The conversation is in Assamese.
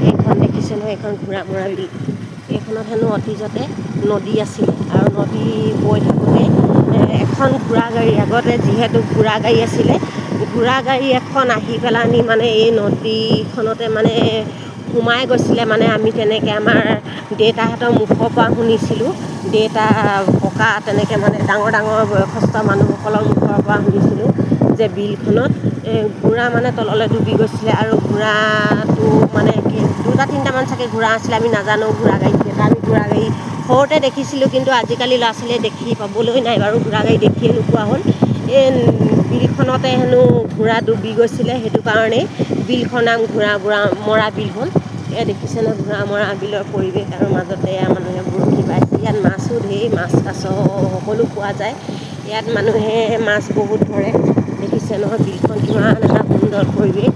এইখন দেখিছে নহয়, এইখন ঘোঁৰামৰা বিল। এইখনত হেনো অতীজতে নদী আছিলে আৰু নদী বৈ থাকোঁতে এখন ঘোঁৰা গাড়ী, আগতে যিহেতু ঘোঁৰা গাড়ী আছিলে, ঘোঁৰা গাড়ী এখন আহি পেলানি মানে এই নদীখনতে মানে সোমাই গৈছিলে। মানে আমি তেনেকৈ আমাৰ দেউতাহঁতৰ মুখৰ পৰা শুনিছিলোঁ, দেউতা ককা তেনেকৈ মানে ডাঙৰ ডাঙৰ বয়সস্থ মানুহসকলৰ মুখৰ পৰা শুনিছিলোঁ যে বিলখনত ঘোঁৰা মানে তললৈ ডুবি গৈছিলে। আৰু ঘোঁৰাটো মানে কি 2-3টামান চাগে ঘোঁৰা আছিলে, আমি নাজানো ঘোঁৰা গাড়ী কেইটা। আমি ঘোঁৰা গাড়ী সৰুতে দেখিছিলোঁ, কিন্তু আজিকালি ল'ৰা ছোৱালীয়ে দেখি পাবলৈ নাই বাৰু, ঘোঁৰা গাড়ী দেখিয়ে নোপোৱা হ'ল। এই বিলখনতে হেনো ঘোঁৰা ডুবি গৈছিলে, সেইটো কাৰণেই বিলখনৰ নাম ঘোঁৰামৰা বিল হ'ল। এয়া দেখিছে ন ঘোঁৰামৰা বিলৰ পৰিৱেশ, আৰু মাজতে এয়া মানুহে বৰশী বাইছে। ইয়াত মাছো ঢেৰ, মাছ কাছ সকলো পোৱা যায়। ইয়াত মানুহে মাছ বহুত ধৰে। দেখিছে নহয় বিলখন কিমান এটা সুন্দৰ পৰিৱেশ।